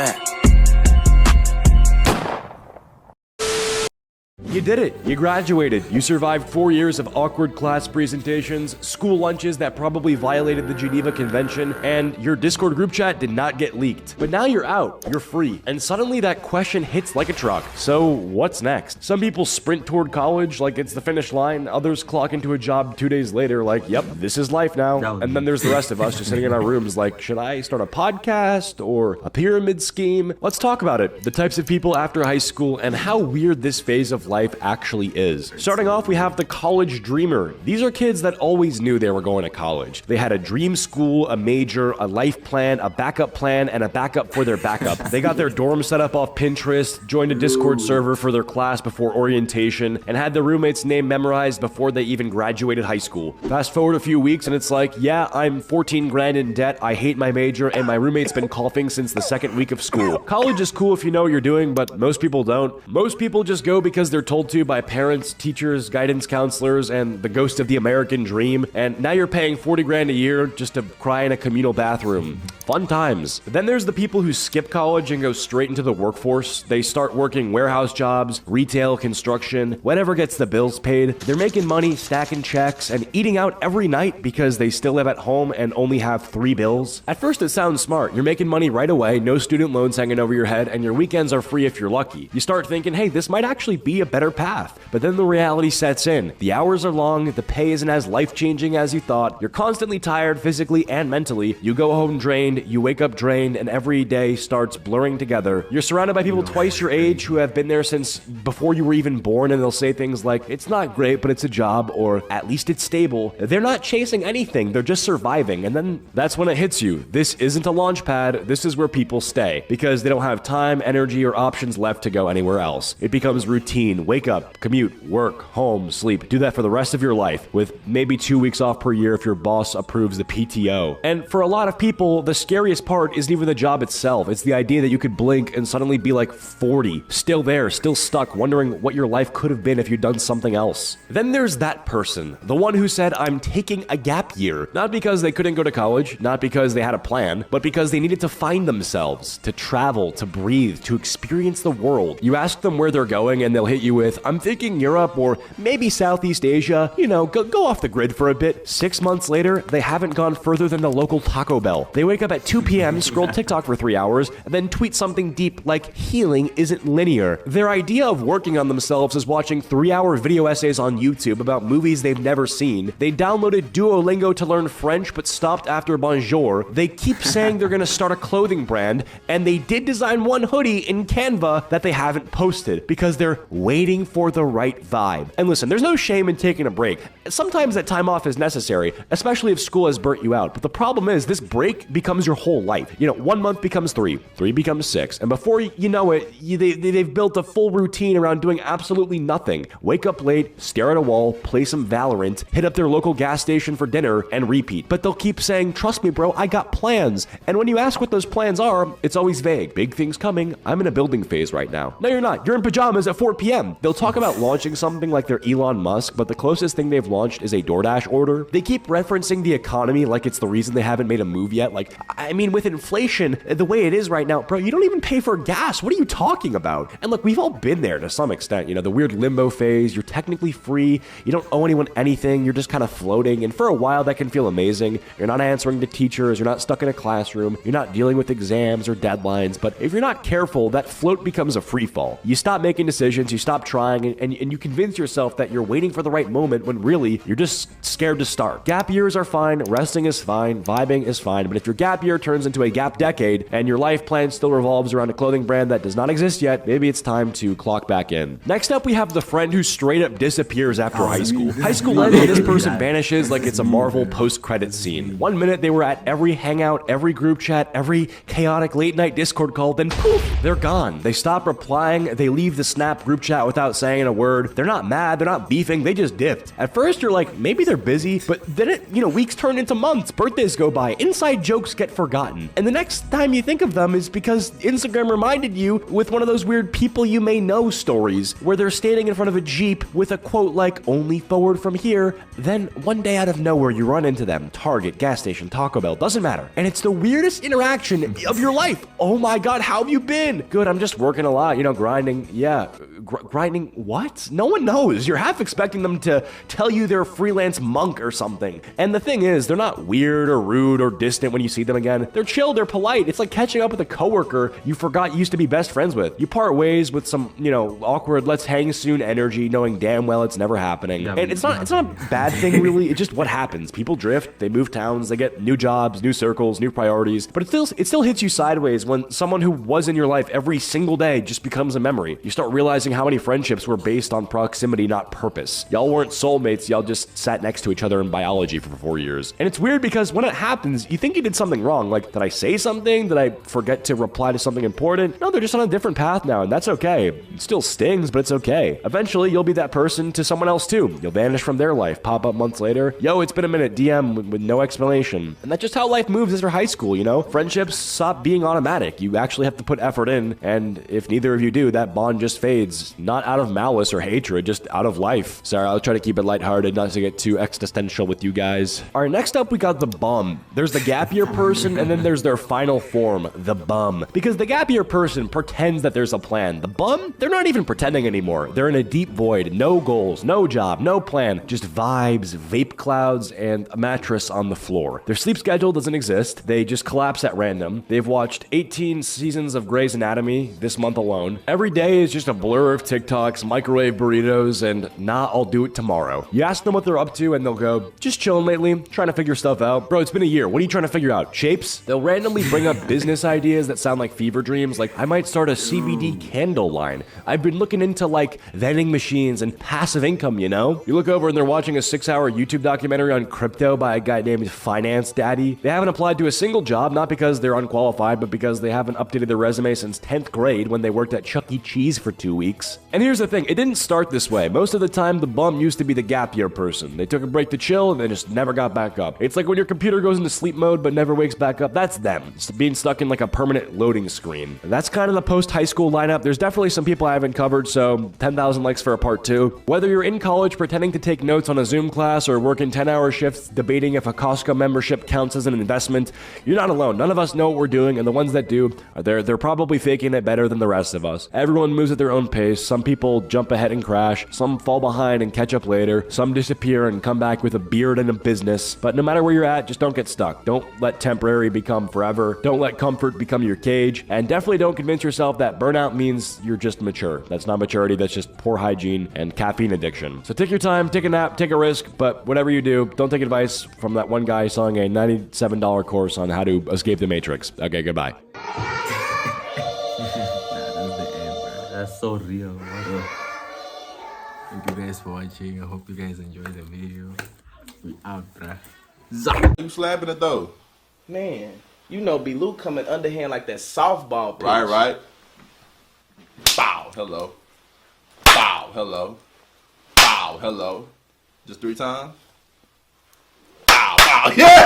that. You did it. You graduated. You survived 4 years of awkward class presentations, school lunches that probably violated the Geneva Convention, and your Discord group chat did not get leaked. But now you're out. You're free. And suddenly that question hits like a truck. So what's next? Some people sprint toward college like it's the finish line. Others clock into a job 2 days later like, yep, this is life now. And then there's the rest of us just sitting in our rooms like, should I start a podcast or a pyramid scheme? Let's talk about it. The types of people after high school and how weird this phase of life actually is. Starting off, we have the college dreamer. These are kids that always knew they were going to college. They had a dream school, a major, a life plan, a backup plan, and a backup for their backup. They got their dorm set up off Pinterest, joined a Discord server for their class before orientation, and had their roommate's name memorized before they even graduated high school. Fast forward a few weeks and it's like, yeah, I'm 14 grand in debt, I hate my major, and my roommate's been coughing since the second week of school. College is cool if you know what you're doing, but most people don't. Most people just go because they're told to by parents, teachers, guidance counselors, and the ghost of the American dream, and now you're paying 40 grand a year just to cry in a communal bathroom. Fun times. Then there's the people who skip college and go straight into the workforce. They start working warehouse jobs, retail, construction, whatever gets the bills paid. They're making money, stacking checks, and eating out every night because they still live at home and only have 3 bills. At first it sounds smart. You're making money right away, no student loans hanging over your head, and your weekends are free if you're lucky. You start thinking, hey, this might actually be a better path. But then the reality sets in. The hours are long, the pay isn't as life-changing as you thought, you're constantly tired physically and mentally, you go home drained, you wake up drained, and every day starts blurring together. You're surrounded by people twice your age who have been there since before you were even born, and they'll say things like, it's not great, but it's a job, or at least it's stable. They're not chasing anything, they're just surviving, and then that's when it hits you. This isn't a launch pad, this is where people stay, because they don't have time, energy, or options left to go anywhere else. It becomes routine. Wake up, commute, work, home, sleep. Do that for the rest of your life, with maybe 2 weeks off per year if your boss approves the PTO. And for a lot of people, the scariest part isn't even the job itself. It's the idea that you could blink and suddenly be like 40, still there, still stuck, wondering what your life could have been if you'd done something else. Then there's that person, the one who said, I'm taking a gap year. Not because they couldn't go to college, not because they had a plan, but because they needed to find themselves, to travel, to breathe, to experience the world. You ask them where they're going and they'll hit you with, I'm thinking Europe or maybe Southeast Asia, you know, go off the grid for a bit. 6 months later, they haven't gone further than the local Taco Bell. They wake up at 2 p.m., scroll TikTok for 3 hours, and then tweet something deep like healing isn't linear. Their idea of working on themselves is watching 3-hour video essays on YouTube about movies they've never seen. They downloaded Duolingo to learn French but stopped after bonjour. They keep saying they're gonna start a clothing brand, and they did design one hoodie in Canva that they haven't posted because they're waiting for the right vibe. And listen, there's no shame in taking a break. Sometimes that time off is necessary, especially if school has burnt you out. But the problem is this break becomes your whole life. You know, 1 month becomes 3, 3 becomes 6. And before you know it, they've built a full routine around doing absolutely nothing. Wake up late, stare at a wall, play some Valorant, hit up their local gas station for dinner, and repeat. But they'll keep saying, trust me, bro, I got plans. And when you ask what those plans are, it's always vague. Big things coming. I'm in a building phase right now. No, you're not. You're in pajamas at 4 p.m. They'll talk about launching something like they're Elon Musk, but the closest thing they've launched is a DoorDash order. They keep referencing the economy like it's the reason they haven't made a move yet. Like, I mean, with inflation the way it is right now, bro, you don't even pay for gas. What are you talking about? And look, we've all been there to some extent. You know, the weird limbo phase. You're technically free. You don't owe anyone anything. You're just kind of floating. And for a while, that can feel amazing. You're not answering to teachers. You're not stuck in a classroom. You're not dealing with exams or deadlines. But if you're not careful, that float becomes a free fall. You stop making decisions. You stop trying, and you convince yourself that you're waiting for the right moment when really you're just scared to start. Gap years are fine. Resting is fine. Vibing is fine. But if your gap year turns into a gap decade and your life plan still revolves around a clothing brand that does not exist yet, maybe it's time to clock back in. Next up, we have the friend who straight up disappears after high school. High school ends and this person vanishes like it's a Marvel post-credit scene. 1 minute they were at every hangout, every group chat, every chaotic late night Discord call, then poof, they're gone. They stop replying, they leave the Snap group chat without without saying a word. They're not mad, they're not beefing, they just dipped. At first, you're like, maybe they're busy, but then weeks turn into months, birthdays go by, inside jokes get forgotten. And the next time you think of them is because Instagram reminded you with one of those weird people you may know stories where they're standing in front of a Jeep with a quote like, only forward from here. Then one day out of nowhere, you run into them. Target, gas station, Taco Bell, doesn't matter. And it's the weirdest interaction of your life. Oh my God, how have you been? Good, I'm just working a lot, grinding. Yeah, grinding what? No one knows. You're half expecting them to tell you they're a freelance monk or something. And the thing is, they're not weird or rude or distant when you see them again. They're chill, they're polite. It's like catching up with a coworker you forgot you used to be best friends with. You part ways with some, awkward let's hang soon energy, knowing damn well it's never happening. And it's not a bad thing really. It's just what happens. People drift, they move towns, they get new jobs, new circles, new priorities. But it still hits you sideways when someone who was in your life every single day just becomes a memory. You start realizing how many friendships were based on proximity, not purpose. Y'all weren't soulmates, y'all just sat next to each other in biology for 4 years. And it's weird because when it happens, you think you did something wrong. Like, did I say something? Did I forget to reply to something important? No, they're just on a different path now, and that's okay. It still stings, but it's okay. Eventually, you'll be that person to someone else too. You'll vanish from their life, pop up months later. Yo, it's been a minute, DM with no explanation. And that's just how life moves after high school, Friendships stop being automatic. You actually have to put effort in, and if neither of you do, that bond just fades. Not out of malice or hatred, just out of life. Sorry, I'll try to keep it lighthearted, not to get too existential with you guys. All right, next up, we got the bum. There's the gap year person, and then there's their final form, the bum. Because the gap year person pretends that there's a plan. The bum, they're not even pretending anymore. They're in a deep void, no goals, no job, no plan, just vibes, vape clouds, and a mattress on the floor. Their sleep schedule doesn't exist. They just collapse at random. They've watched 18 seasons of Grey's Anatomy this month alone. Every day is just a blur of TikToks, microwave burritos, and I'll do it tomorrow. You ask them what they're up to, and they'll go, just chilling lately, trying to figure stuff out. Bro, it's been a year. What are you trying to figure out? Shapes? They'll randomly bring up business ideas that sound like fever dreams, like, I might start a CBD candle line. I've been looking into, vending machines and passive income, You look over and they're watching a 6-hour YouTube documentary on crypto by a guy named Finance Daddy. They haven't applied to a single job, not because they're unqualified, but because they haven't updated their resume since 10th grade when they worked at Chuck E. Cheese for 2 weeks. And here's the thing, it didn't start this way. Most of the time, the bum used to be the gap year person. They took a break to chill and they just never got back up. It's like when your computer goes into sleep mode but never wakes back up, that's them. It's being stuck in a permanent loading screen. And that's kind of the post-high school lineup. There's definitely some people I haven't covered, so 10,000 likes for a part 2. Whether you're in college pretending to take notes on a Zoom class or working 10-hour shifts debating if a Costco membership counts as an investment, you're not alone. None of us know what we're doing, and the ones that do, they're probably faking it better than the rest of us. Everyone moves at their own pace. Some people jump ahead and crash. Some fall behind and catch up later. Some disappear and come back with a beard and a business. But no matter where you're at, just don't get stuck. Don't let temporary become forever. Don't let comfort become your cage. And definitely don't convince yourself that burnout means you're just mature. That's not maturity. That's just poor hygiene and caffeine addiction. So take your time, take a nap, take a risk, but whatever you do, don't take advice from that one guy selling a $97 course on how to escape the Matrix. Okay, goodbye. That's so real, bro. Thank you guys for watching. I hope you guys enjoyed the video. We out, bruh. You slapping it though? Man, B. Luke coming underhand like that softball pitch. Right. Bow, hello. Bow, hello. Bow, hello. Just 3 times? Bow, bow, yeah!